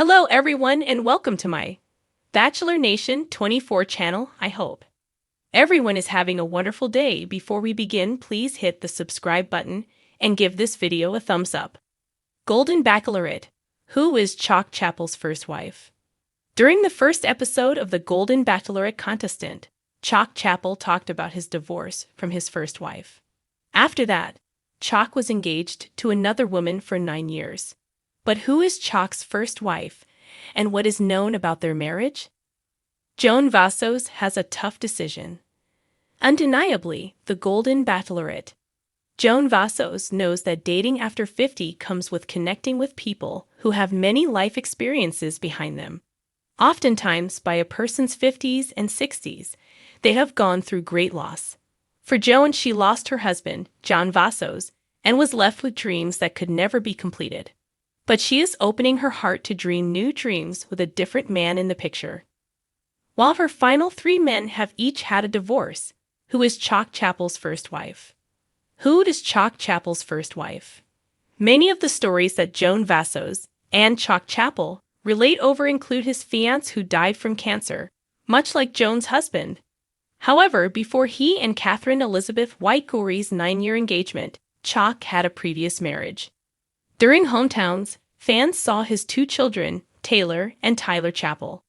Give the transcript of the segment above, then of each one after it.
Hello everyone and welcome to my Bachelor Nation 24 channel, I hope. Everyone is having a wonderful day. Before we begin, please hit the subscribe button and give this video a thumbs up. Golden Bachelorette. Who is Chock Chapple's first wife? During the first episode of the Golden Bachelorette contestant, Chock Chapple talked about his divorce from his first wife. After that, Chock was engaged to another woman for 9 years. But who is Chock's first wife, and what is known about their marriage? Joan Vassos has a tough decision. Undeniably, the Golden Bachelorette. Joan Vassos knows that dating after 50 comes with connecting with people who have many life experiences behind them. Oftentimes, by a person's 50s and 60s, they have gone through great loss. For Joan, she lost her husband, John Vassos, and was left with dreams that could never be completed. But she is opening her heart to dream new dreams with a different man in the picture. While her final 3 men have each had a divorce, who is Chock Chapple's first wife? Who is Chock Chapple's first wife? Many of the stories that Joan Vassos and Chock Chapple relate over include his fiancé who died from cancer, much like Joan's husband. However, before he and Catherine Elizabeth White-Gorey's 9-year engagement, Chock had a previous marriage. During hometowns, fans saw his 2 children, Taylor and Tyler Chapple.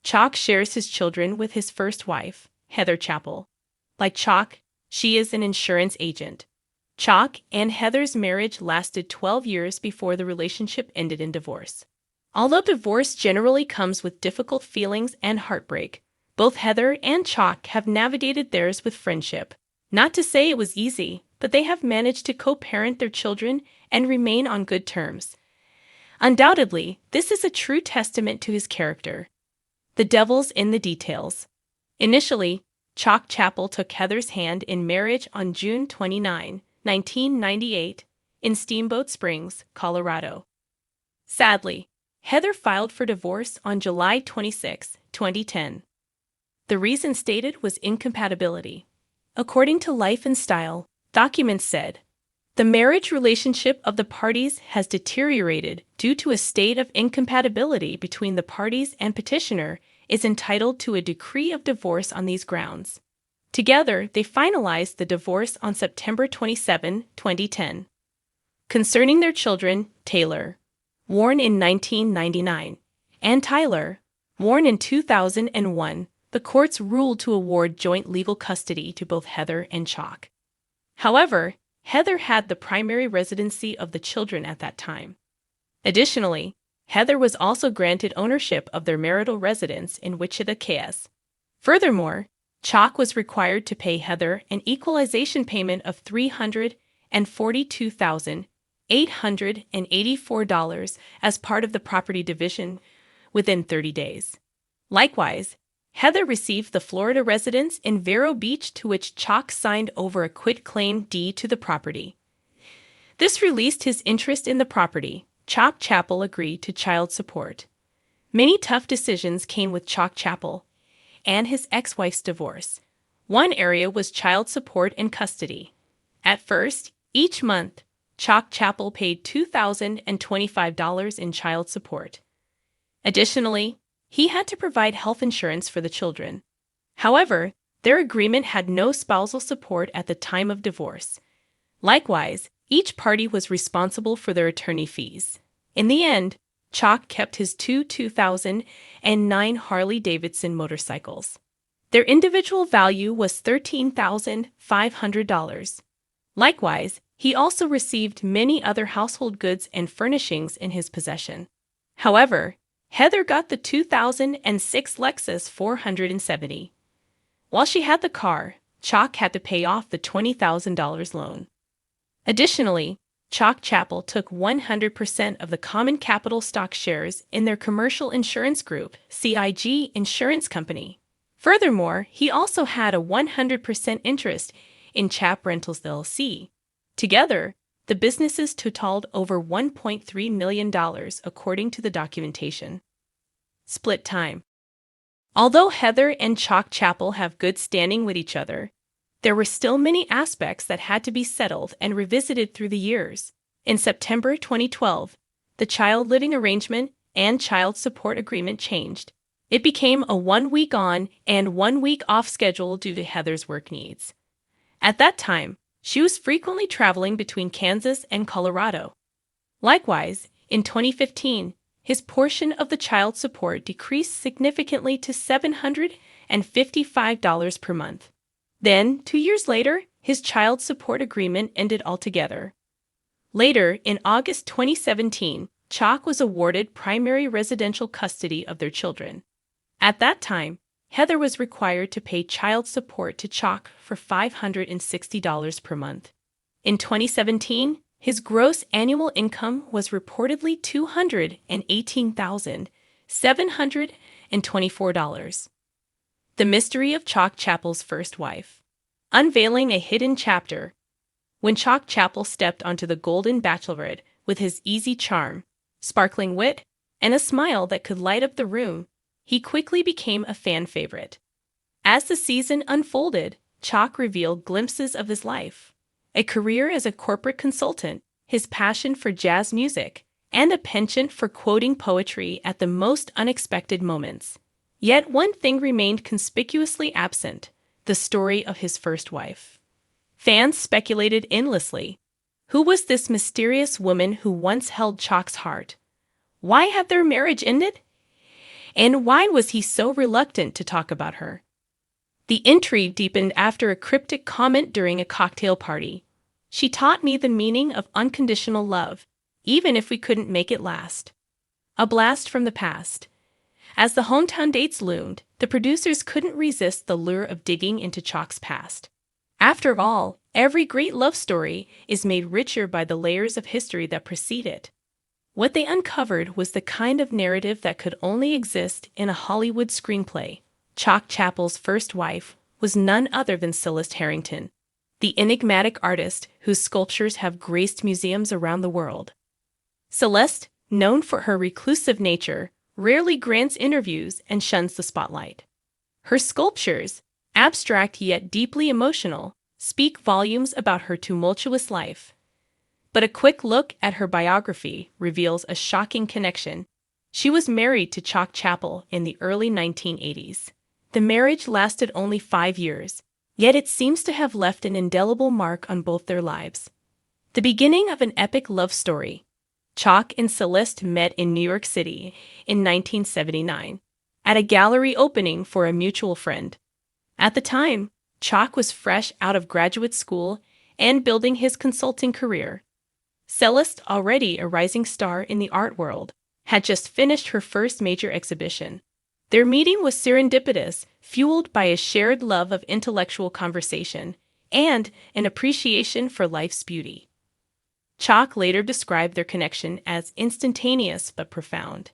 Chock shares his children with his first wife, Heather Chapple. Like Chock, she is an insurance agent. Chock and Heather's marriage lasted 12 years before the relationship ended in divorce. Although divorce generally comes with difficult feelings and heartbreak, both Heather and Chock have navigated theirs with friendship. Not to say it was easy, but they have managed to co-parent their children and remain on good terms. Undoubtedly, this is a true testament to his character. The devil's in the details. Initially, Chock Chapple took Heather's hand in marriage on June 29, 1998, in Steamboat Springs, Colorado. Sadly, Heather filed for divorce on July 26, 2010. The reason stated was incompatibility. According to Life and Style, documents said, the marriage relationship of the parties has deteriorated due to a state of incompatibility between the parties, and petitioner is entitled to a decree of divorce on these grounds. Together, they finalized the divorce on September 27, 2010. Concerning their children, Taylor, born in 1999, and Tyler, born in 2001, the courts ruled to award joint legal custody to both Heather and Chock. However, Heather had the primary residency of the children at that time. Additionally, Heather was also granted ownership of their marital residence in Wichita, KS. Furthermore, Chock was required to pay Heather an equalization payment of $342,884 as part of the property division within 30 days. Likewise, Heather received the Florida residence in Vero Beach, to which Chock signed over a quitclaim deed to the property. This released his interest in the property. Chock Chapple agreed to child support. Many tough decisions came with Chock Chapple and his ex-wife's divorce. One area was child support and custody. At first, each month, Chock Chapple paid $2,025 in child support. Additionally, he had to provide health insurance for the children. However, their agreement had no spousal support at the time of divorce. Likewise, each party was responsible for their attorney fees. In the end, Chock kept his 2009 Harley-Davidson motorcycles. Their individual value was $13,500. Likewise, he also received many other household goods and furnishings in his possession. However, Heather got the 2006 Lexus 470. While she had the car, Chock had to pay off the $20,000 loan. Additionally, Chock Chapple took 100% of the common capital stock shares in their commercial insurance group, CIG Insurance Company. Furthermore, he also had a 100% interest in Chapple Rentals LLC. Together, the businesses totaled over $1.3 million according to the documentation. Split time. Although Heather and Chock Chapple have good standing with each other, there were still many aspects that had to be settled and revisited through the years. In September 2012, the child living arrangement and child support agreement changed. It became a 1 week on and 1 week off schedule due to Heather's work needs. At that time, she was frequently traveling between Kansas and Colorado. Likewise, in 2015, his portion of the child support decreased significantly to $755 per month. Then, 2 years later, his child support agreement ended altogether. Later, in August 2017, Chock was awarded primary residential custody of their children. At that time, Heather was required to pay child support to Chock for $560 per month. In 2017, his gross annual income was reportedly $218,724. The Mystery of Chock Chapple's First Wife. Unveiling a Hidden Chapter. When Chock Chapple stepped onto the Golden Bachelorette with his easy charm, sparkling wit, and a smile that could light up the room, he quickly became a fan favorite. As the season unfolded, Chock revealed glimpses of his life: a career as a corporate consultant, his passion for jazz music, and a penchant for quoting poetry at the most unexpected moments. Yet one thing remained conspicuously absent: the story of his first wife. Fans speculated endlessly. Who was this mysterious woman who once held Chock's heart? Why had their marriage ended? And why was he so reluctant to talk about her? The intrigue deepened after a cryptic comment during a cocktail party. "She taught me the meaning of unconditional love, even if we couldn't make it last." A blast from the past. As the hometown dates loomed, the producers couldn't resist the lure of digging into Chock's past. After all, every great love story is made richer by the layers of history that precede it. What they uncovered was the kind of narrative that could only exist in a Hollywood screenplay. Chock Chapple's first wife was none other than Celeste Harrington, the enigmatic artist whose sculptures have graced museums around the world. Celeste, known for her reclusive nature, rarely grants interviews and shuns the spotlight. Her sculptures, abstract yet deeply emotional, speak volumes about her tumultuous life. But a quick look at her biography reveals a shocking connection. She was married to Chock Chapple in the early 1980s. The marriage lasted only 5 years, yet it seems to have left an indelible mark on both their lives. The beginning of an epic love story. Chock and Celeste met in New York City in 1979 at a gallery opening for a mutual friend. At the time, Chock was fresh out of graduate school and building his consulting career. Celeste, already a rising star in the art world, had just finished her first major exhibition. Their meeting was serendipitous, fueled by a shared love of intellectual conversation and an appreciation for life's beauty. Chock later described their connection as instantaneous but profound.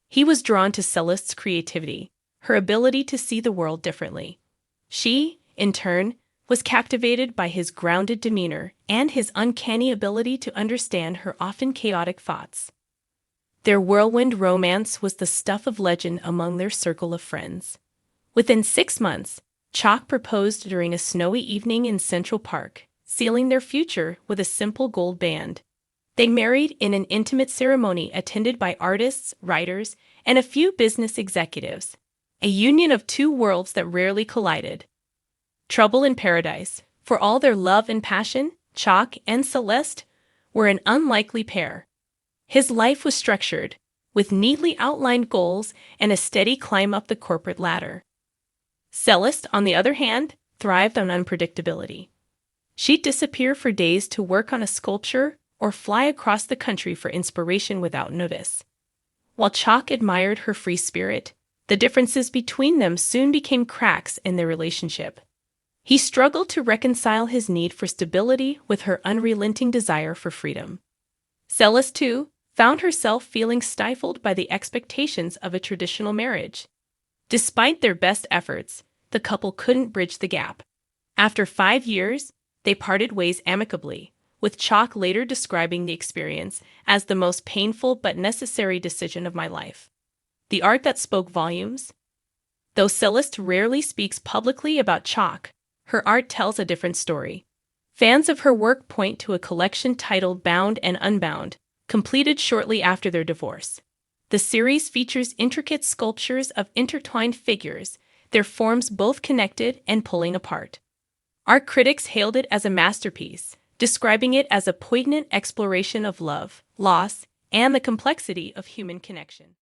He was drawn to Celeste's creativity, her ability to see the world differently. She, in turn, was captivated by his grounded demeanor and his uncanny ability to understand her often chaotic thoughts. Their whirlwind romance was the stuff of legend among their circle of friends. Within 6 months, Chock proposed during a snowy evening in Central Park, sealing their future with a simple gold band. They married in an intimate ceremony attended by artists, writers, and a few business executives, a union of two worlds that rarely collided. Trouble in paradise. For all their love and passion, Chock and Celeste were an unlikely pair. His life was structured, with neatly outlined goals and a steady climb up the corporate ladder. Celeste, on the other hand, thrived on unpredictability. She'd disappear for days to work on a sculpture or fly across the country for inspiration without notice. While Chock admired her free spirit, the differences between them soon became cracks in their relationship. He struggled to reconcile his need for stability with her unrelenting desire for freedom. Celeste, too, found herself feeling stifled by the expectations of a traditional marriage. Despite their best efforts, the couple couldn't bridge the gap. After 5 years, they parted ways amicably, with Chock later describing the experience as the most painful but necessary decision of my life. The art that spoke volumes. Though Celeste rarely speaks publicly about Chock, her art tells a different story. Fans of her work point to a collection titled Bound and Unbound, completed shortly after their divorce. The series features intricate sculptures of intertwined figures, their forms both connected and pulling apart. Our critics hailed it as a masterpiece, describing it as a poignant exploration of love, loss, and the complexity of human connection.